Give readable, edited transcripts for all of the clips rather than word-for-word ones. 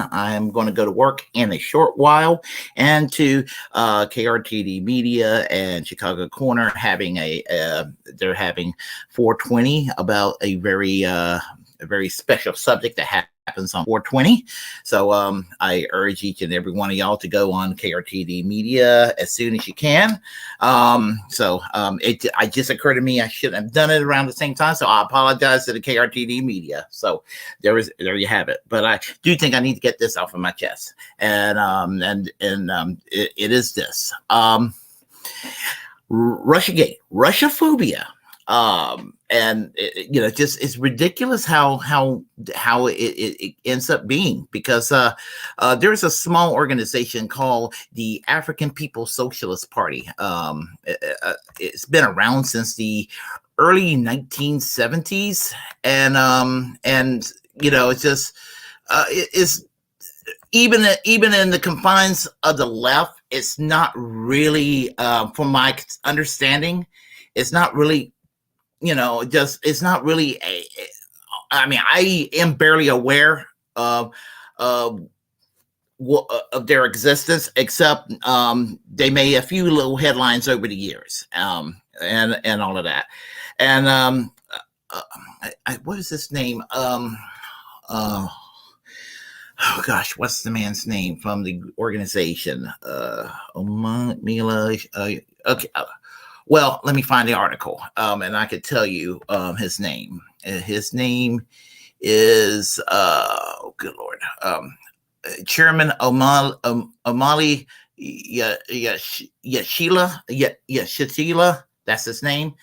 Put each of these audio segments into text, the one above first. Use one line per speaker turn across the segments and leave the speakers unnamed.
on. I'm going to go to work in a short while, and to KRTD Media and Chicago Corner they're having 420 about a very special subject that happens on 420. So I urge each and every one of y'all to go on KRTD Media as soon as you can. It just occurred to me I shouldn't have done it around the same time, so I apologize to the KRTD Media. So there you have it. But I do think I need to get this off of my chest, and it is this Russiagate, Russophobia. And it's ridiculous how it ends up being, because there's a small organization called the African People's Socialist Party. It's been around since the early 1970s, and it's just it's even in the confines of the left, it's not really, from my understanding, it's not really. It's not really I am barely aware of their existence, except they made a few little headlines over the years, and all of that. And what is his name? Oh gosh, what's the man's name from the organization? Omali. Okay. Well, let me find the article, and I could tell you his name. His name is, good Lord, Chairman Omali Yeshitela. That's his name.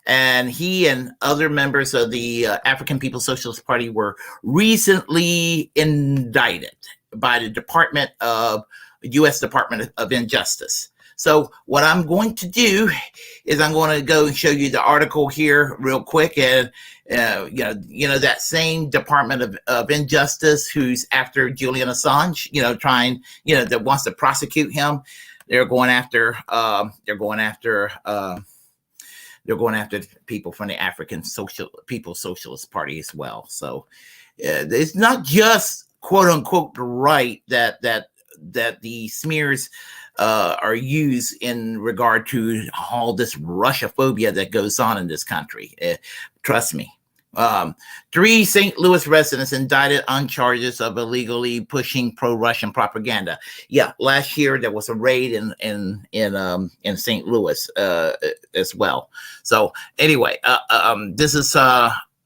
And he and other members of the African People's Socialist Party were recently indicted by the U.S. Department of Injustice. So what I'm going to do is I'm going to go and show you the article here real quick. And, that same Department of Injustice who's after Julian Assange, that wants to prosecute him. They're going after people from the African People's Socialist Party as well. So it's not just quote unquote the right that the smears are used in regard to all this Russophobia that goes on in this country. Trust me. 3 St. Louis residents indicted on charges of illegally pushing pro-Russian propaganda. Yeah, last year there was a raid in St. Louis as well. So anyway, this is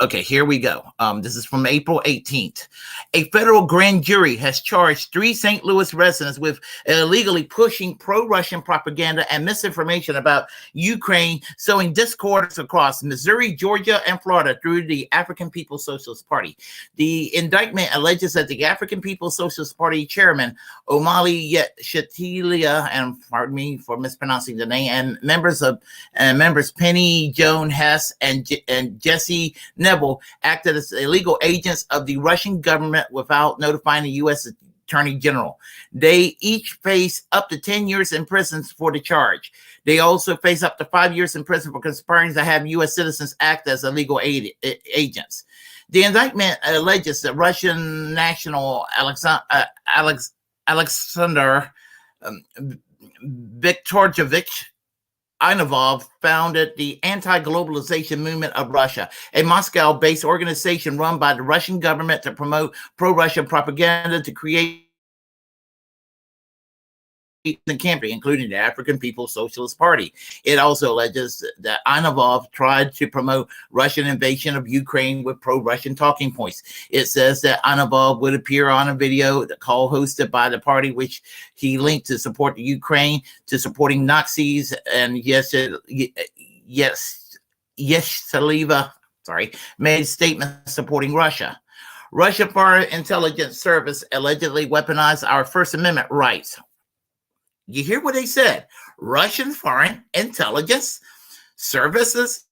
okay, here we go. This is from April 18th. A federal grand jury has charged 3 St. Louis residents with illegally pushing pro-Russian propaganda and misinformation about Ukraine, sowing discord across Missouri, Georgia, and Florida through the African People's Socialist Party. The indictment alleges that the African People's Socialist Party chairman, Omali Yeshitela, and pardon me for mispronouncing the name, and members Penny Joan Hess and Jesse Neville acted as illegal agents of the Russian government without notifying the U.S. Attorney General. They each face up to 10 years in prison for the charge. They also face up to 5 years in prison for conspiring to have U.S. citizens act as illegal agents. The indictment alleges that Russian national Alexander Viktorovich Ivanov founded the anti-globalization movement of Russia, a Moscow-based organization run by the Russian government to promote pro-Russian propaganda to create the campaign, including the African People's Socialist Party. It also alleges that Ivanov tried to promote Russian invasion of Ukraine with pro-Russian talking points. It says that Ivanov would appear on a video call hosted by the party, which he linked to support the Ukraine, to supporting Nazis, and Yeshitela, made statements supporting Russia. Russian Foreign Intelligence Service allegedly weaponized our First Amendment rights. You hear what they said? Russian Foreign Intelligence Service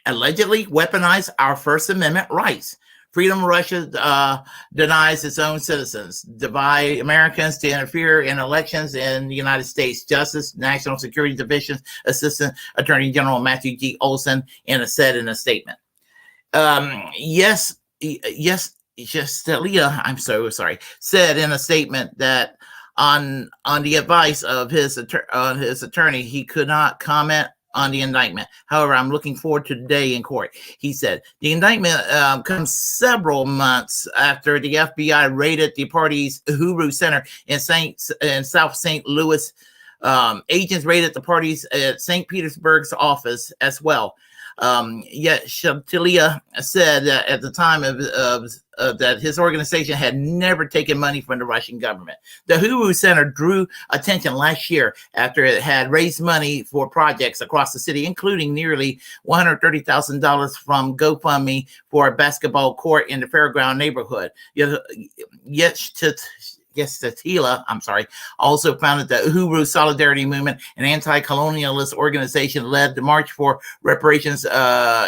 allegedly weaponized our First Amendment rights. Freedom Russia denies its own citizens, divide Americans to interfere in elections in the United States. Justice National Security Division Assistant Attorney General Matthew G. Olson said in a statement. Yeshitela, I'm so sorry, said in a statement that on the advice of his attorney, he could not comment on the indictment. However, I'm looking forward to the day in court. He said the indictment comes several months after the FBI raided the party's Uhuru Center in South St. Louis. Agents raided the party's St. Petersburg's office as well. Yet Yeshitela said that at the time of that his organization had never taken money from the Russian government. The Uhuru Center drew attention last year after it had raised money for projects across the city, including nearly $130,000 from GoFundMe for a basketball court in the Fairground neighborhood. Yeshitela, also founded the Uhuru Solidarity Movement, an anti-colonialist organization led the March for Reparations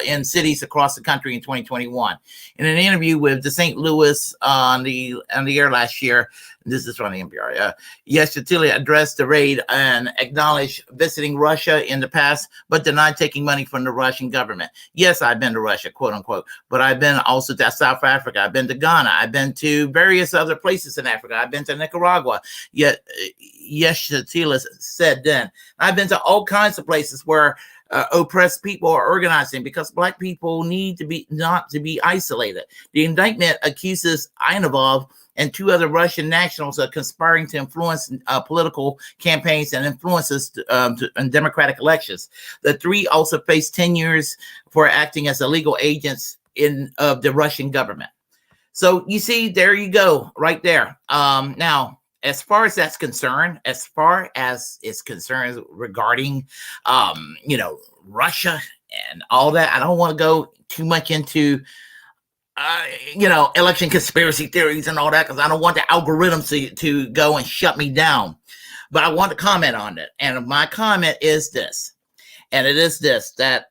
in cities across the country in 2021. In an interview with the St. Louis on the air last year, this is from the NPR, Yeshitela addressed the raid and acknowledged visiting Russia in the past, but denied taking money from the Russian government. Yes, I've been to Russia, quote unquote, but I've been also to South Africa. I've been to Ghana. I've been to various other places in Africa. I've been to Nicaragua. Yet Yeshitela said then, I've been to all kinds of places where oppressed people are organizing because Black people need to be not to be isolated. The indictment accuses Ivanov and two other Russian nationals of conspiring to influence political campaigns and influences in democratic elections. The three also face 10 years for acting as illegal agents of the Russian government. So you see, there you go, right there. Now, as far as that's concerned, as far as it's concerned regarding, Russia and all that, I don't want to go too much into, election conspiracy theories and all that, because I don't want the algorithms to go and shut me down. But I want to comment on it. And my comment is this, and it is this, that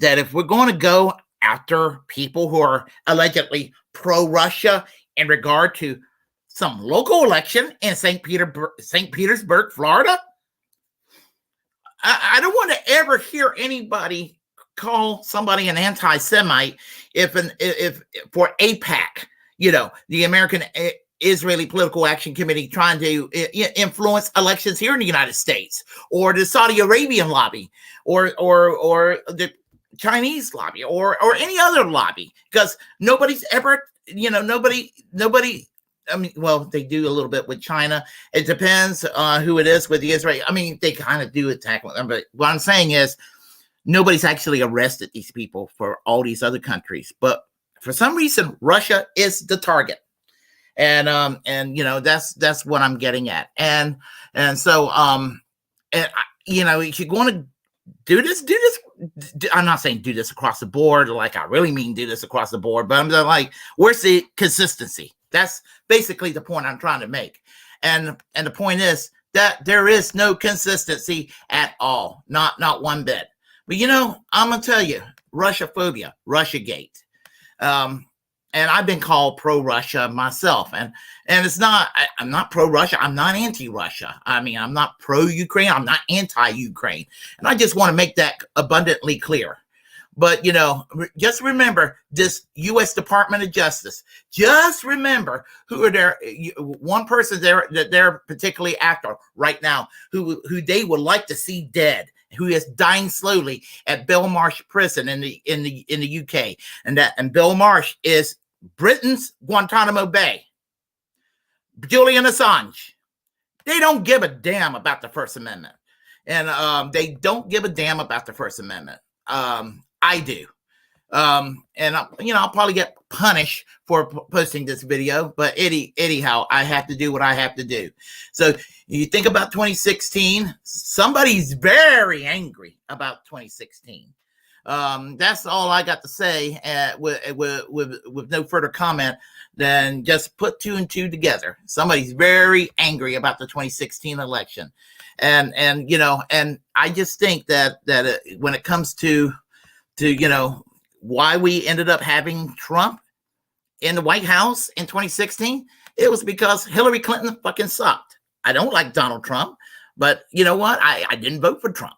if we're going to go after people who are allegedly pro-Russia in regard to some local election in St. Petersburg, Florida, I don't want to ever hear anybody call somebody an anti-Semite if for AIPAC, the American Israeli Political Action Committee, trying to influence elections here in the United States, or the Saudi Arabian lobby, or the Chinese lobby, or any other lobby, because nobody's ever, nobody. I mean, well, they do a little bit with China. It depends who it is with the Israel. I mean, they kind of do attack them, but what I'm saying is nobody's actually arrested these people for all these other countries. But for some reason, Russia is the target, and that's what I'm getting at. And so if you're going to do this. I'm not saying do this across the board, like I really mean do this across the board, but I'm just like, where's the consistency? That's basically the point I'm trying to make. And the point is that there is no consistency at all, not one bit. But I'm gonna tell you, Russia-phobia, Russiagate. And I've been called pro-Russia myself, and it's not. I'm not pro-Russia. I'm not anti-Russia. I mean, I'm not pro-Ukraine. I'm not anti-Ukraine, and I just want to make that abundantly clear. But just remember this: U.S. Department of Justice. Just remember who are there. One person there that they're particularly after right now, who they would like to see dead, who is dying slowly at Belmarsh prison in the UK, and Belmarsh is Britain's Guantanamo Bay. Julian Assange. They don't give a damn about the First Amendment, and they don't give a damn about the First Amendment. I do, and I'll probably get punished for posting this video, but anyhow, I have to do what I have to do. So you think about 2016, somebody's very angry about 2016. That's all I got to say with no further comment than just put two and two together. Somebody's very angry about the 2016 election. And I just think that when it comes to why we ended up having Trump in the White House in 2016, it was because Hillary Clinton fucking sucked. I don't like Donald Trump, but you know what? I didn't vote for Trump.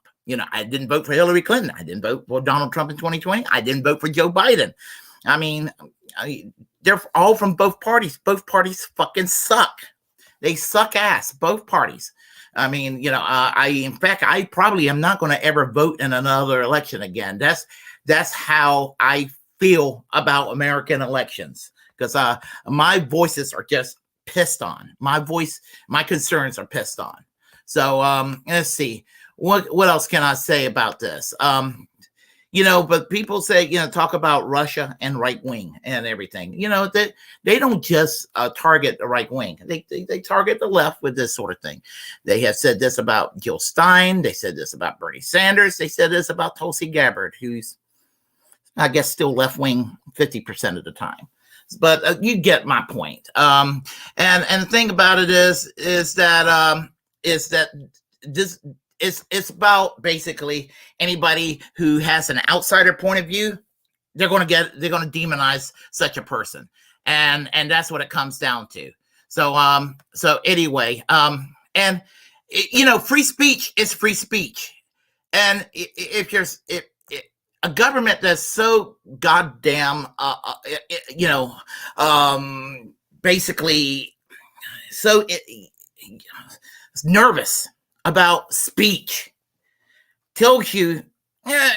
I didn't vote for Hillary Clinton. I didn't vote for Donald Trump in 2020. I didn't vote for Joe Biden. They're all from both parties. Both parties fucking suck. They suck ass. Both parties. In fact, I probably am not going to ever vote in another election again. That's how I feel about American elections, because my voices are just pissed on. My concerns are pissed on. So let's see. What else can I say about this? But people say, talk about Russia and right wing and everything. They don't just target the right wing. They target the left with this sort of thing. They have said this about Jill Stein. They said this about Bernie Sanders. They said this about Tulsi Gabbard, who's, I guess, still left wing 50% of the time. But you get my point. And the thing about it is that this. It's about basically anybody who has an outsider point of view. They're going to demonize such a person, and that's what it comes down to. So anyway, free speech is free speech, and if a government that's so goddamn basically so nervous about speech, tells you, that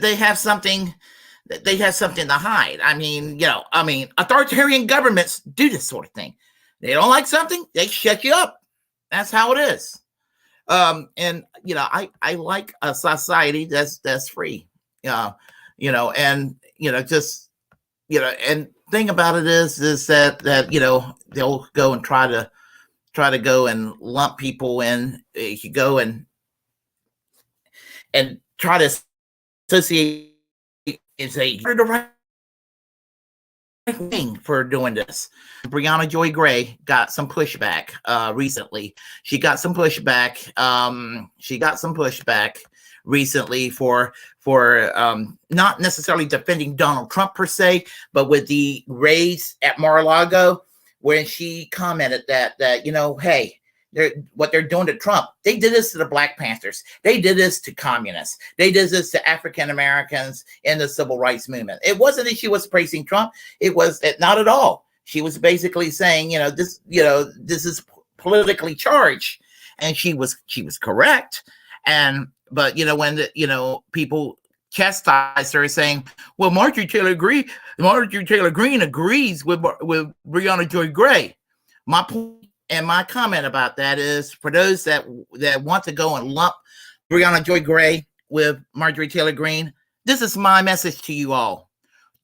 they have something to hide. Authoritarian governments do this sort of thing. They don't like something, they shut you up. That's how it is. I like a society that's free. And thing about it is that they'll go and try to go and lump people in. You go and try to associate and say you're the right thing for doing this. Brianna Joy Gray got some pushback recently. She got some pushback recently for not necessarily defending Donald Trump per se, but with the raids at Mar-a-Lago, when she commented that hey, what they're doing to Trump, they did this to the Black Panthers, they did this to communists, they did this to African Americans in the civil rights movement. It wasn't that she was praising Trump. It was not at all. She was basically saying, this is politically charged, and she was correct. But when people chastised her, saying, well, Marjorie Taylor Greene agrees with Brianna Joy Gray. My point and my comment about that is, for those that want to go and lump Brianna Joy Gray with Marjorie Taylor Greene, this is my message to you all.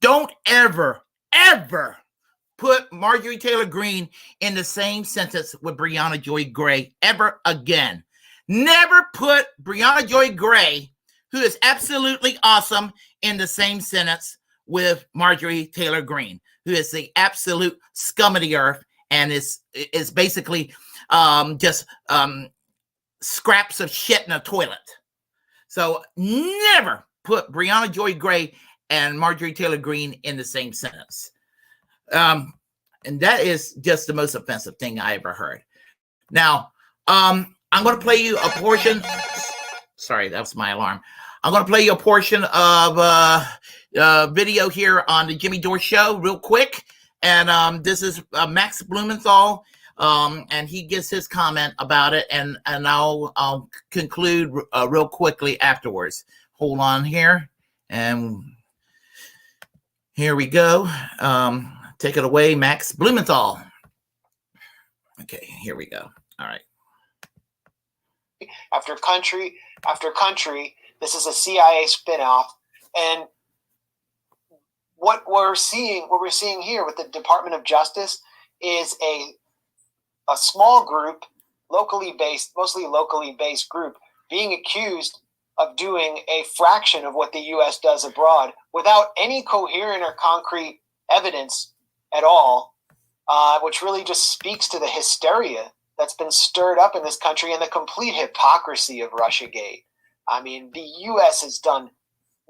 Don't ever put Marjorie Taylor Greene in the same sentence with Brianna Joy Gray ever again. Never put Brianna Joy Gray, who is absolutely awesome, in the same sentence with Marjorie Taylor Greene, who is the absolute scum of the earth and is basically just scraps of shit in a toilet. So never put Brianna Joy Gray and Marjorie Taylor Greene in the same sentence. And that is just the most offensive thing I ever heard. Now, I'm going to play you a portion. Sorry, that was my alarm. I'm going to play you a portion of video here on the Jimmy Dore Show real quick. And this is Max Blumenthal, and he gives his comment about it, and I'll conclude real quickly afterwards. Hold on here, and here we go. Take it away, Max Blumenthal. Okay, here we go. All right.
After country after country, this is a CIA spinoff, and what we're seeing here with the Department of Justice is a small group, mostly locally based group, being accused of doing a fraction of what the U.S. does abroad without any coherent or concrete evidence at all, which really just speaks to the hysteria that's been stirred up in this country and the complete hypocrisy of Russiagate. I mean, the U.S. has done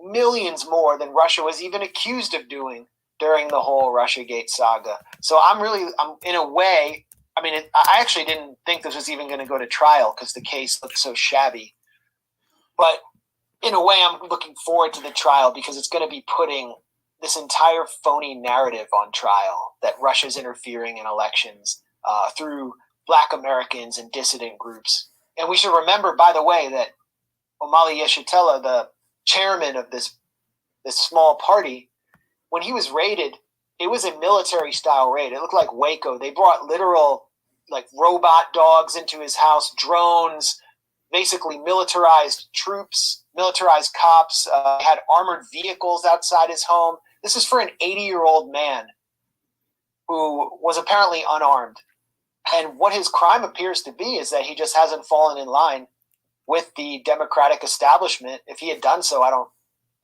millions more than Russia was even accused of doing during the whole Russiagate saga. So I'm in a way, I actually didn't think this was even going to go to trial because the case looked so shabby. But in a way, I'm looking forward to the trial because it's going to be putting this entire phony narrative on trial that Russia's interfering in elections through Black Americans and dissident groups. And we should remember, by the way, that Omali Yeshitela, the chairman of this small party, when he was raided, it was a military-style raid. It looked like Waco. They brought literal, like, robot dogs into his house, drones, basically militarized troops, militarized cops, had armored vehicles outside his home. This is for an 80-year-old man who was apparently unarmed. And what his crime appears to be is that he just hasn't fallen in line with the Democratic establishment. If he had done so, I don't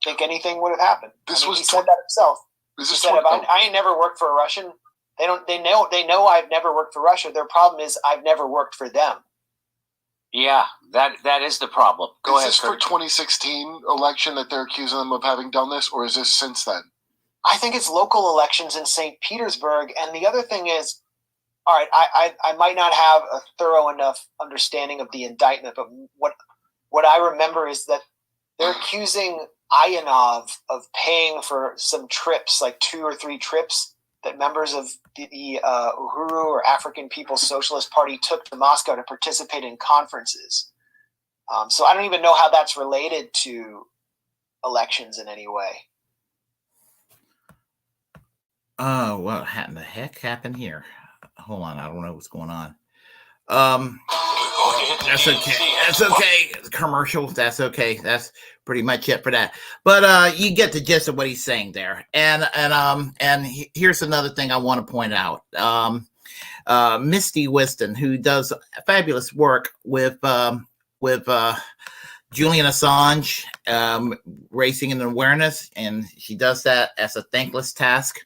think anything would have happened. He said that himself. He said, I ain't never worked for a Russian. They know I've never worked for Russia. Their problem is I've never worked for them.
Yeah, that is the problem. Go ahead.
Is this for 2016 election that they're accusing them of having done this, or is this since then?
I think it's local elections in St. Petersburg. And the other thing is, all right, I might not have a thorough enough understanding of the indictment, but what I remember is that they're accusing Ayanov of paying for some trips, like 2 or 3 trips that members of the Uhuru or African People's Socialist Party took to Moscow to participate in conferences. So I don't even know how that's related to elections in any way.
What the heck happened here? Hold on, I don't know what's going on. That's okay. That's okay. Commercial. That's okay. That's pretty much it for that. But you get the gist of what he's saying there. And here's another thing I want to point out. Misty Whiston, who does fabulous work with Julian Assange, raising an awareness, and she does that as a thankless task.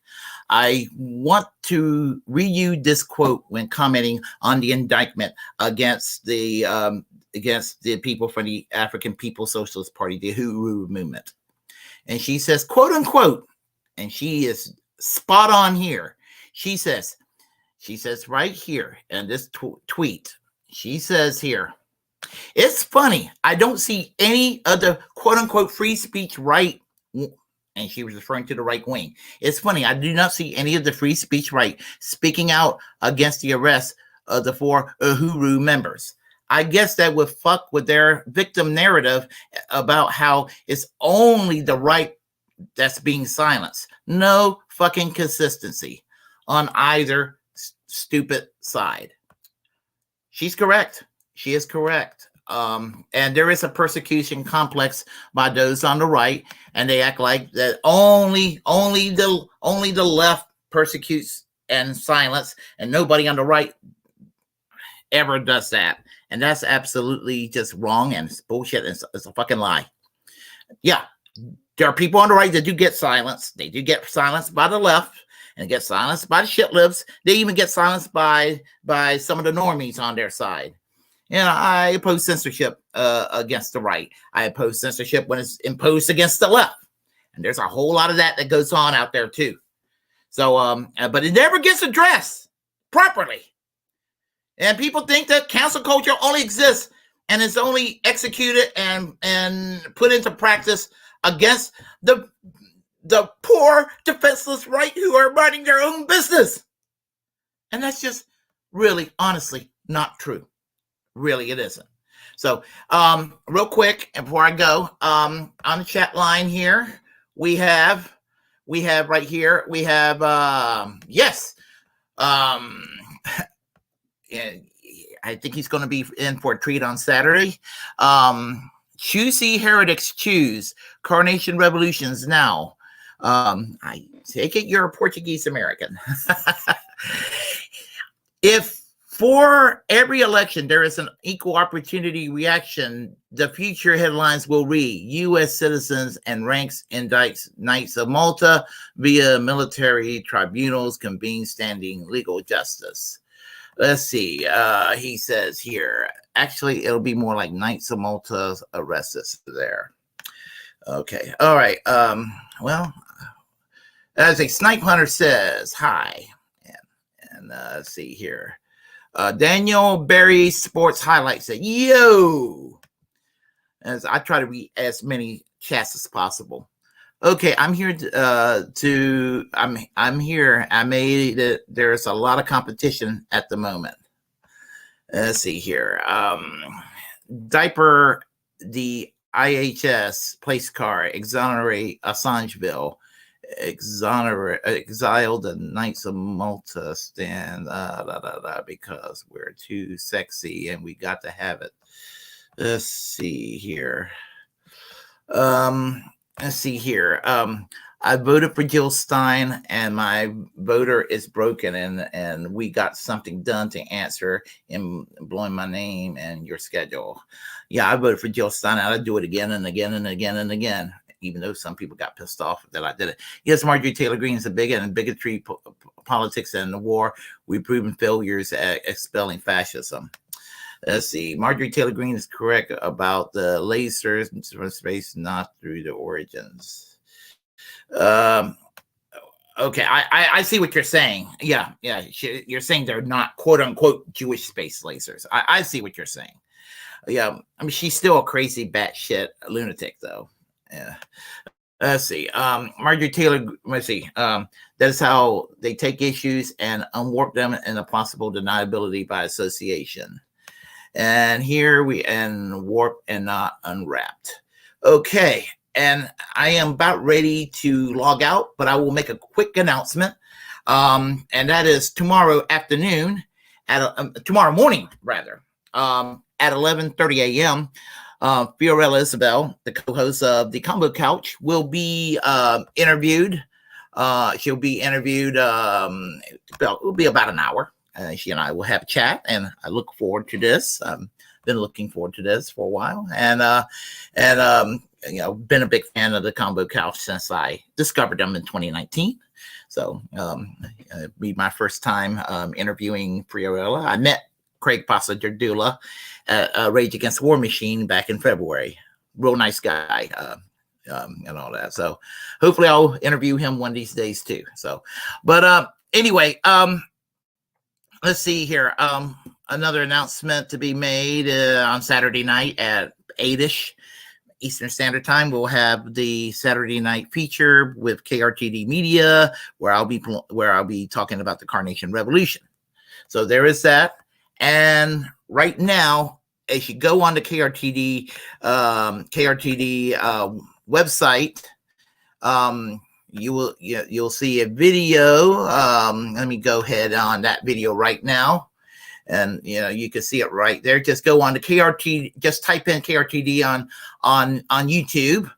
I want to read this quote when commenting on the indictment against the people from the African People's Socialist Party, the Uhuru movement. And she says, quote unquote, and she is spot on here. She says right here in this tweet, she says here, it's funny, I don't see any of the quote unquote free speech right. And she was referring to the right wing. It's funny, I do not see any of the free speech right speaking out against the arrest of the 4 Uhuru members. I guess that would fuck with their victim narrative about how it's only the right that's being silenced. No fucking consistency on either stupid side. She's correct. She is correct. And there is a persecution complex by those on the right, and they act like that only the left persecutes and silence, and nobody on the right ever does that. And that's absolutely just wrong, and it's bullshit. It's a fucking lie. Yeah, there are people on the right that do get silenced. They do get silenced by the left, and get silenced by the shitlibs. They even get silenced by some of the normies on their side. And I oppose censorship against the right. I oppose censorship when it's imposed against the left. And there's a whole lot of that goes on out there too. So, but it never gets addressed properly. And people think that cancel culture only exists and is only executed and put into practice against the poor, defenseless right who are minding their own business. And that's just really, honestly, not true. Really, it isn't. So, real quick, and before I go, on the chat line here, we have right here, we have, yes, I think he's going to be in for a treat on Saturday. Choosy heretics choose. Coronation revolutions now. I take it you're a Portuguese American. If for every election there is an equal opportunity reaction, the future headlines will read, U.S. citizens and ranks indicts Knights of Malta via military tribunals convene standing legal justice. Let's see. He says here, actually, it'll be more like Knights of Malta arrests there. Okay. All right. Well, as a snipe hunter says, hi. And let's see here. Daniel Berry Sports Highlights said, yo. as I try to read as many chats as possible. Okay, I'm here I'm here. I made it. There's a lot of competition at the moment. Let's see here. Diaper the IHS place car exonerate Assangeville. Exile the Knights of Malta stand because we're too sexy and we got to have it. Let's see here. I voted for Jill Stein and my voter is broken and we got something done to answer in blowing my name and your schedule. Yeah, I voted for Jill Stein and I'd do it again and again and again and again, even though some people got pissed off that I did it. Yes, Marjorie Taylor Greene is a bigot and bigotry, politics and the war. We've proven failures at expelling fascism. Let's see. Marjorie Taylor Greene is correct about the lasers from space, not through the origins. Okay, I see what you're saying. Yeah. You're saying they're not quote unquote Jewish space lasers. I see what you're saying. Yeah, I mean she's still a crazy batshit lunatic though. Yeah. Let's see. Marjorie Taylor. Let's see. That is how they take issues and unwarp them in a possible deniability by association. And here we end warp and not unwrapped. Okay. And I am about ready to log out, but I will make a quick announcement. And that is tomorrow afternoon tomorrow morning, rather, at 11:30 a.m. Fiorella Isabel, the co-host of the Combo Couch, will be interviewed. She'll be interviewed. It'll be about an hour. She and I will have a chat, and I look forward to this. I've been looking forward to this for a while, and been a big fan of the Combo Couch since I discovered them in 2019. So it'll be my first time interviewing Fiorella. I met Craig Passaderdula at Rage Against War Machine back in February. Real nice guy. And all that. So hopefully I'll interview him one of these days too. So, but anyway, let's see here. Another announcement to be made on Saturday night at 8-ish Eastern Standard Time. We'll have the Saturday night feature with KRTD Media, where I'll be talking about the Carnation Revolution. So there is that. And right now, as you go on the KRTD website, you'll see a video. Let me go ahead on that video right now, and you can see it right there. Just go on to KRT. Just type in KRTD on YouTube.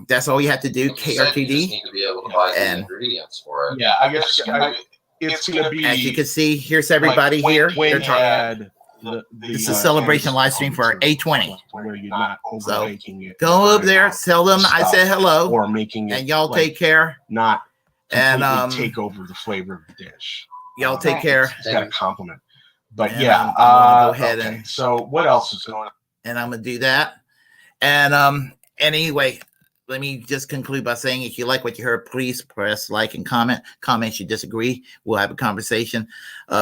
That's all you have to do. KRTD. You just need to be able to buy the ingredients for it.
Yeah, I guess it's going to be.
As you can see, here's everybody
like
here.
When had
it's a celebration live stream for A20.
Where you're not overmaking it.
Go over there, tell them I said hello,
or making it,
and y'all take care.
Not
and
take over the flavor of the dish.
Y'all take care.
It's got a compliment. But
and
yeah,
go ahead
okay.
and.
So what else is going on?
And I'm gonna do that. And anyway, let me just conclude by saying, if you like what you heard, please press like and comment. Comments you disagree, we'll have a conversation.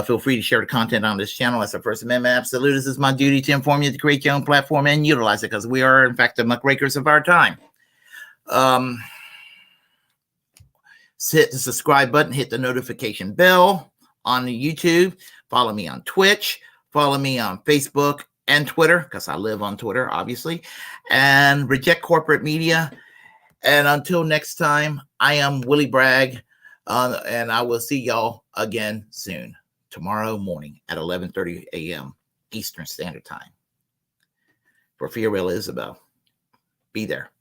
Feel free to share the content on this channel. As a First Amendment absolute, this is my duty to inform you to create your own platform and utilize it, because we are, in fact, the muckrakers of our time. Hit the subscribe button, hit the notification bell on the YouTube. Follow me on Twitch. Follow me on Facebook and Twitter, because I live on Twitter, obviously. And reject corporate media. And until next time, I am Willy Bragg, and I will see y'all again soon, tomorrow morning at 11:30 a.m. Eastern Standard Time. For Fiorella Isabel, be there.